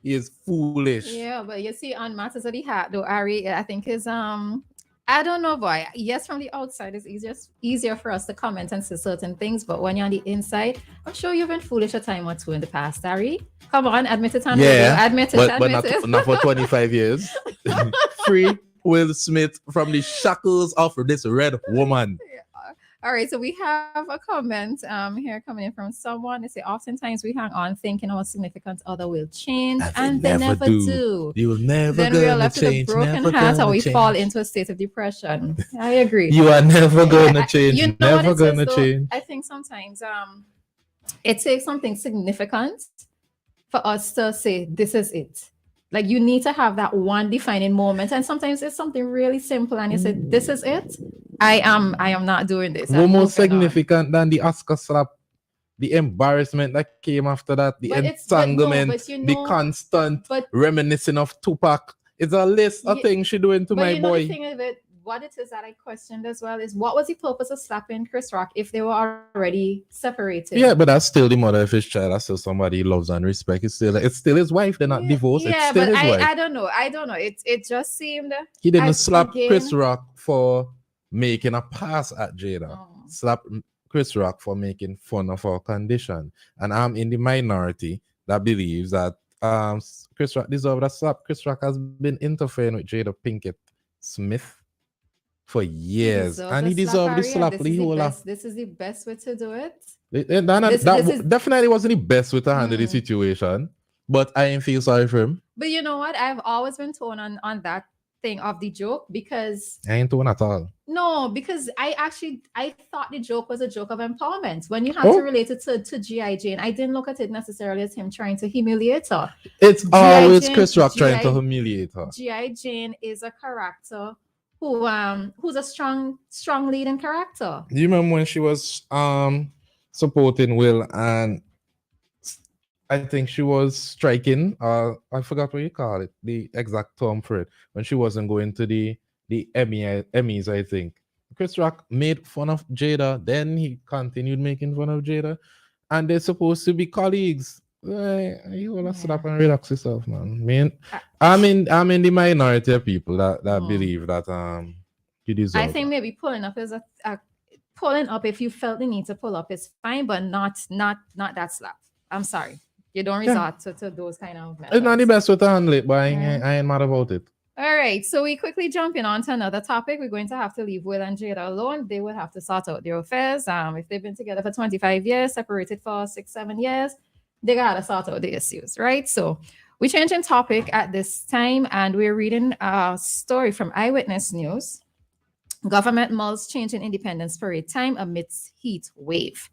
He is foolish. Yeah, but you see, on matters of the heart, though, Ari, I think is I don't know, boy. Yes, from the outside, it's easier for us to comment and say certain things, but when you're on the inside, I'm sure you've been foolish a time or two in the past, Ari. Come on, admit it on radio. Yeah, Admit it, but admit not it. not for 25 years. Free Will Smith from the shackles of this red woman. All right, so we have a comment here coming in from someone. They say, oftentimes we hang on thinking our significant other will change, And they and they never never do. do. You will never Then we are gonna left with a change, broken never heart, or gonna we fall change. into a state of depression. I agree. You are never gonna Yeah, change, you know what never it is, gonna though? change. I think sometimes it takes something significant for us to say, this is it. Like you need to have that one defining moment. And sometimes it's something really simple and you say, this is it. I am not doing this. One I'm more moving on. significant than the Oscar slap, the embarrassment that came after that, the But no, entanglement, but you the know, constant but reminiscing of Tupac. It's a list of yeah, things she doing to but my you know the boy. thing of it, what it is that I questioned as well is what was the purpose of slapping Chris Rock if they were already separated? Yeah, but that's still the mother of his child. That's still somebody he loves and respects. It's still his wife. They're not Yeah, divorced. It's yeah, still but his I wife. don't know. I don't know. It just seemed He didn't as slap Chris again. Rock for making a pass at Jada. Oh, Slap Chris Rock for making fun of our condition. And I'm in the minority that believes that Chris Rock deserved a slap. Chris Rock has been interfering with Jada Pinkett Smith for he years. deserved And a he slap, deserved the Ari, and slap. this is The the whole best. This is the best way to do it. This is definitely wasn't the best way to handle the mm. situation. But I ain't feel sorry for him. But you know what? I've always been torn on that thing of the joke because I ain't doing at all. no, because I thought the joke was a joke of empowerment. When you had to Oh, relate it to G.I. Jane, I didn't look at it necessarily as him trying to humiliate her. it's G.I. always Jane, Chris Rock trying to G.I. humiliate her. G.I. Jane is a character who's a strong leading character. Do you remember when she was supporting Will and I think she was striking, I forgot what you call it, the exact term for it, when she wasn't going to the Emmys, I think. Chris Rock made fun of Jada, then he continued making fun of Jada, and they're supposed to be colleagues. You wanna Yeah. stop and relax yourself, man. Man, I, I'm in the minority of people that oh. believe that you I deserve think that. maybe pulling up is a pulling up if you felt the need to pull up is fine, but not that slap. I'm sorry. You don't Yeah, resort to those kind of it's not the methods. best way to handle it, but Yeah. I ain't mad about it. All right, so we quickly jumping on to another topic. We're going to have to leave Will and Jada alone. They will have to sort out their affairs. If they've been together for 25 years, separated for 6, 7 years, they gotta sort out the issues, right? So we're changing topic at this time, and we're reading a story from Eyewitness News. Government mulls changing Independence Parade time amidst heat wave.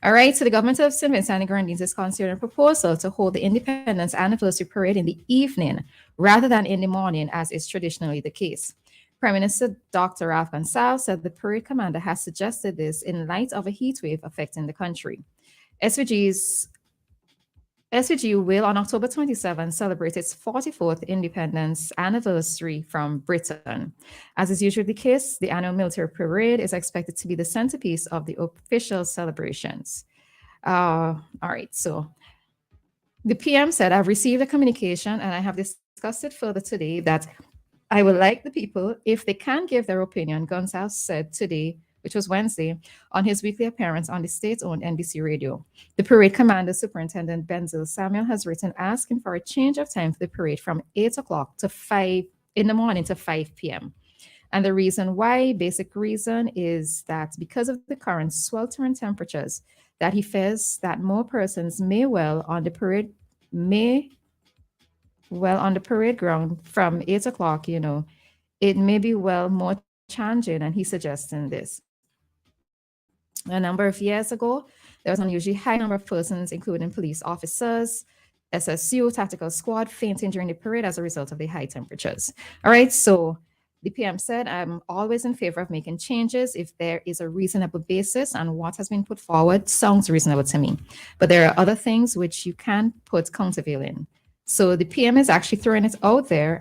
All right, so the government of St. Vincent and the Grenadines is considering a proposal to hold the Independence Anniversary Parade in the evening rather than in the morning, as is traditionally the case. Prime Minister Dr. Ralph Gonsalves said the parade commander has suggested this in light of a heat wave affecting the country. SVG's SVG will, on October 27, celebrate its 44th independence anniversary from Britain. As is usually the case, the annual military parade is expected to be the centerpiece of the official celebrations. All right, so the PM said, I've received a communication and I have discussed it further today that I would like the people, if they can give their opinion, Gonzalez said today, which was Wednesday, on his weekly appearance on the state-owned NBC radio. The parade commander, Superintendent Benzel Samuel, has written asking for a change of time for the parade from 8 o'clock to 5 in the morning to 5 p.m. And the reason why, basic reason, is that because of the current sweltering temperatures, that he fears that more persons may on the parade ground from 8 o'clock, it may be more challenging, and he's suggesting this. A number of years ago, there was an unusually high number of persons, including police officers, SSU, tactical squad, fainting during the parade as a result of the high temperatures. All right, so the PM said, I'm always in favor of making changes if there is a reasonable basis, and what has been put forward sounds reasonable to me. But there are other things which you can put countervailing. So the PM is actually throwing it out there.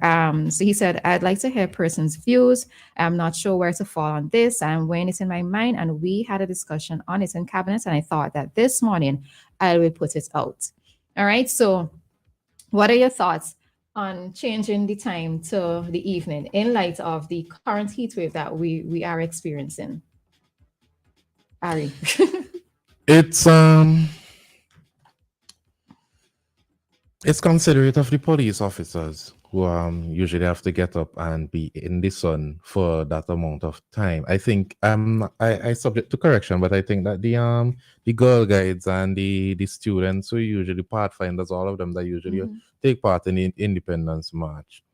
So he said, I'd like to hear persons' views. I'm not sure where to fall on this. I'm weighing it in my mind. And we had a discussion on it in cabinet. And I thought that this morning I will put it out. All right. So What are your thoughts on changing the time to the evening in light of the current heat wave that we are experiencing? Ari. It's it's considerate of the police officers who usually have to get up and be in the sun for that amount of time. I think I subject to correction, but I think that the girl guides and the students who usually pathfinders, all of them that usually Mhm. take part in the Independence March,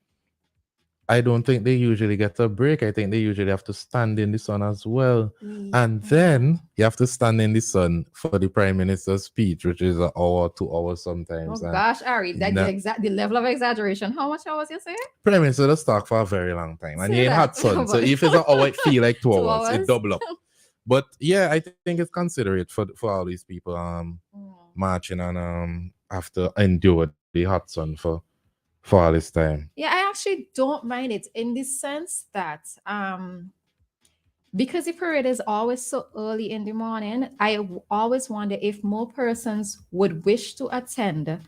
I don't think they usually get a break. I think they usually have to stand in the sun as well. And Yeah. then you have to stand in the sun for the Prime Minister's speech, which is an hour, 2 hours Oh sometimes. And gosh, Ari, that na- the level of exaggeration. How much hours you say? Prime Minister does talk for a very long time. And Say you ain't that. had sun. So But if it's an hour, it feel like 2 hours. It 2 hours. double up. But yeah, I think it's considerate for all these people Mm. marching and have to endure the hot sun for all this time. Yeah, I actually don't mind it in the sense that because the parade is always so early in the morning, always wonder if more persons would wish to attend.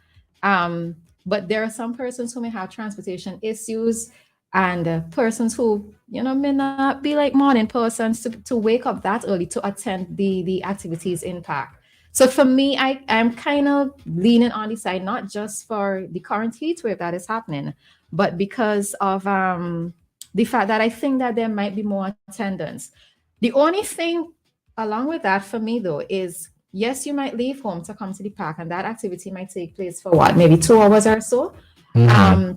But there are some persons who may have transportation issues, and persons who may not be like morning persons to wake up that early to attend the activities in park. So for me, I'm kind of leaning on the side, not just for the current heat wave that is happening, but because of the fact that I think that there might be more attendance. The only thing along with that for me though is yes, you might leave home to come to the park, and that activity might take place for what, maybe 2 hours or so. Mm-hmm.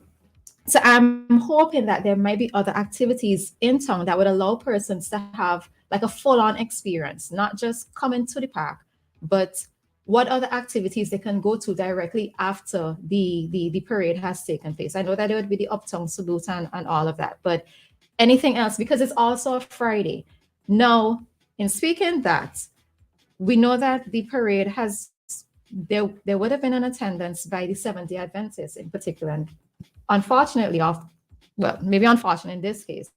So I'm hoping that there might be other activities in town that would allow persons to have like a full-on experience, not just coming to the park, but what other activities they can go to directly after the parade has taken place. I know that there would be the uptown salute and all of that, but anything else, because it's also a Friday. Now, in speaking that, we know that the parade has there would have been an attendance by the Seventh-day Adventists in particular. And unfortunately, maybe unfortunate in this case,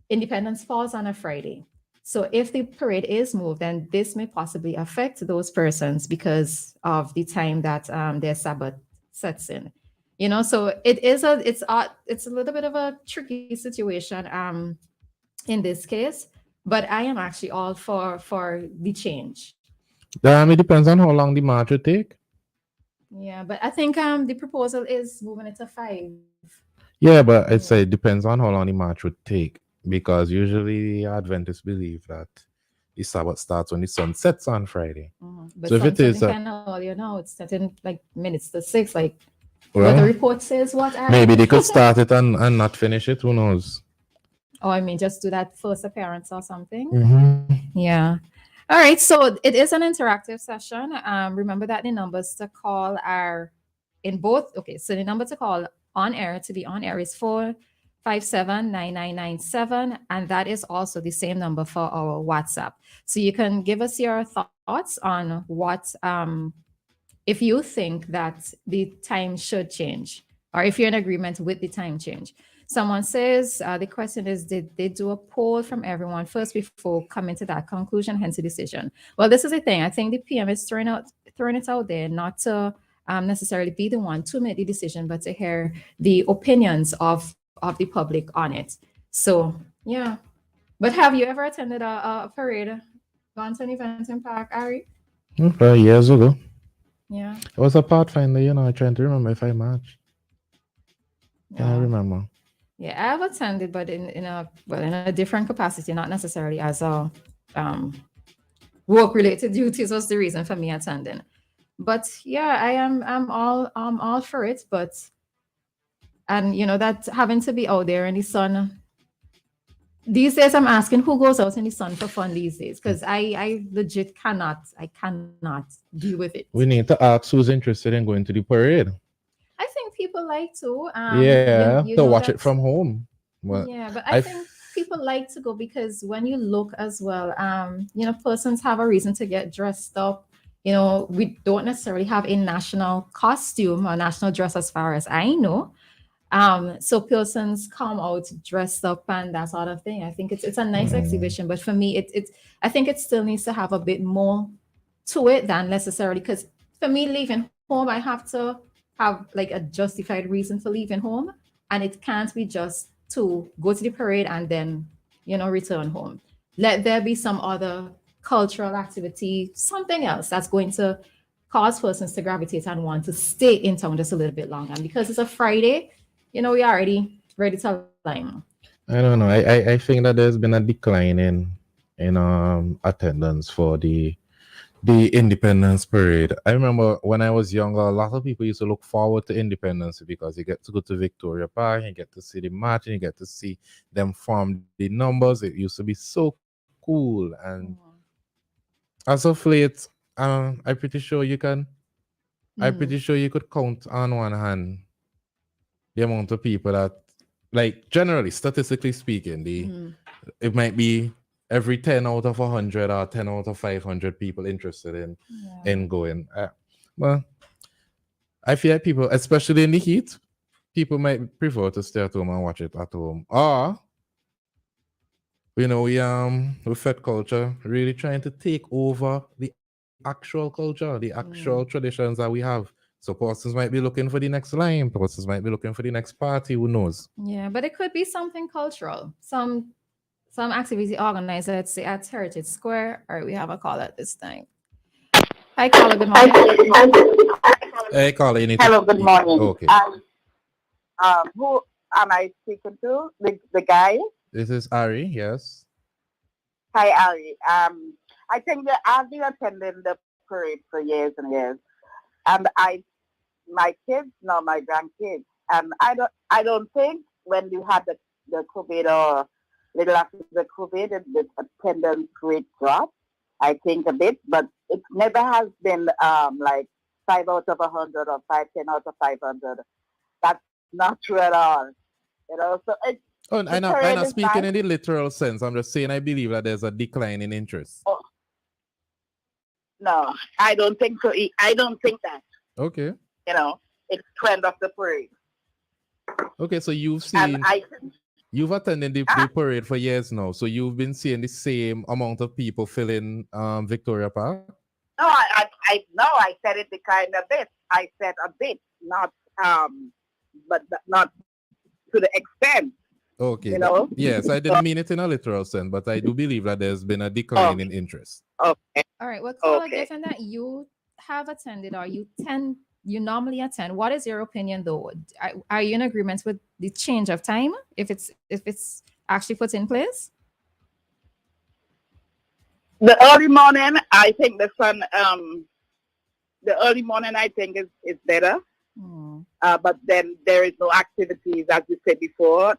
Independence falls on a Friday. So if the parade is moved, then this may possibly affect those persons because of the time that their Sabbath sets in. So it's a little bit of a tricky situation in this case, but I am actually all for the change. It depends on how long the march will take. Yeah, but I think the proposal is moving it to 5. Yeah, but Yeah. it's it depends on how long the march would take because usually the Adventists believe that the Sabbath starts when the sun sets on Friday. But So if it is, sunsetting kind of earlier now. It's setting like minutes to 6. Like what the well, report says. What Ari? maybe they could start it and not finish it. Who knows? Oh, I mean, just do that first appearance or something. Mm-hmm. Yeah. All right. So it is an interactive session. Remember that the numbers to call are in both. Okay. So the number to call on air to be on air is 457-9997, and that is also the same number for our WhatsApp. So you can give us your thoughts on what if you think that the time should change, or if you're in agreement with the time change. Someone says the question is, did they do a poll from everyone first before coming to that conclusion, hence the decision? Well, this is the thing. I think the PM is throwing it out there not to necessarily be the one to make the decision, but to hear the opinions of the public on it. So yeah. But have you ever attended a parade, gone to an event in Park, Ari? Okay, years ago. Yeah. I was a Pathfinder, trying to remember if I matched. Can I Yeah. remember? Yeah, I have attended, but in a different capacity, not necessarily as a um, work related duties was the reason for me attending. But yeah, I'm all for it. But and that having to be out there in the sun these days, I'm asking who goes out in the sun for fun these days, because I legit cannot deal with it. We need to ask who's interested in going to the parade. I think people like to Yeah, you to know watch that. it from home. Well, Yeah, but I I think people like to go because when you look as well, persons have a reason to get dressed up. We don't necessarily have a national costume or national dress as far as I know. So persons come out dressed up and that sort of thing. I think it's a nice exhibition, but for me, it's I think it still needs to have a bit more to it than necessarily, because for me leaving home, I have to have like a justified reason for leaving home, and it can't be just to go to the parade and then return home. Let there be some other cultural activity, something else that's going to cause persons to gravitate and want to stay in town just a little bit longer. And because it's a Friday, we already ready to line. I don't know. I think that there's been a decline in attendance for the Independence Parade. I remember when I was younger, a lot of people used to look forward to Independence because you get to go to Victoria Park, you get to see the march, and you get to see them form the numbers. It used to be so cool. And as of late, I'm pretty sure you can. I'm pretty sure you could count on one hand the amount of people that, like, generally, statistically speaking, it might be every 10 out of 100 or 10 out of 500 people interested in going. Well, I feel like people, especially in the heat, people might prefer to stay at home and watch it at home. Or, we Fed culture really trying to take over the actual culture, the actual traditions that we have. So persons might be looking for the next line, persons might be looking for the next party, who knows? Yeah, but it could be something cultural. Some activity organized, let's say at Heritage Square. All right, we have a call at this time. Hi, caller. Good morning. Hey, Carla, you need Hello, good morning. Okay. Who am I speaking to? The guy? This is Ari, yes. Hi, Ali. I think that I've been attending the parade for years and years, and my kids, now my grandkids, and I don't think when you had the COVID or little after the COVID, the attendance rate dropped. I think a bit, but it never has been like 5 out of 100 or 510 out of 500. That's not true at all. So it. Oh, I'm not speaking in the literal sense. I'm just saying I believe that there's a decline in interest. Oh, no, I don't think so. I don't think that. Okay. It's trend of the parade. Okay, so you've attended the parade for years now, so you've been seeing the same amount of people filling Victoria Park? No, I said it declined a bit. I said a bit, not but not to the extent. Okay. Yes, I didn't mean it in a literal sense, but I do believe that there's been a decline in interest. Okay. All right. Well, caller, given that you have attended or you normally attend, what is your opinion though? Are you in agreement with the change of time if it's actually put in place? The early morning, I think the sun. The early morning, I think is better. But then there is no activities, as you said before,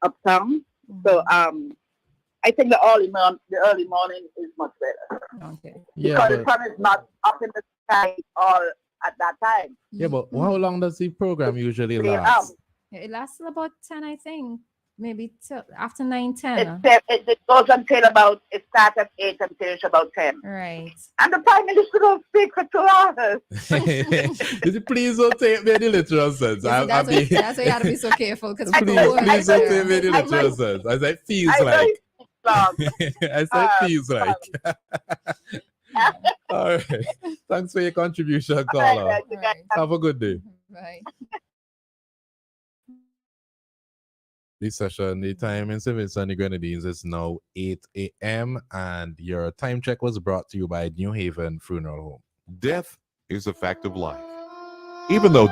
uptown. So I think the early morning is much better. Okay. Because the sun is not up in the sky all at that time. Yeah, but how long does the program usually last? It lasts about 10, I think. Maybe till after 9, 10. It goes until it starts at 8 and finish about 10. Right. And the Prime Minister will speak for 2 hours. Please don't take me in the literal sense. That's why you have to be so careful. Please don't take me in the literal sense. As I feels like. As I feels like. All right. Thanks for your contribution, caller. Right. Have a good day. Right. This session, the time in St. Vincent and the Grenadines is now 8 a.m. and your time check was brought to you by New Haven Funeral Home. Death is a fact of life. Even though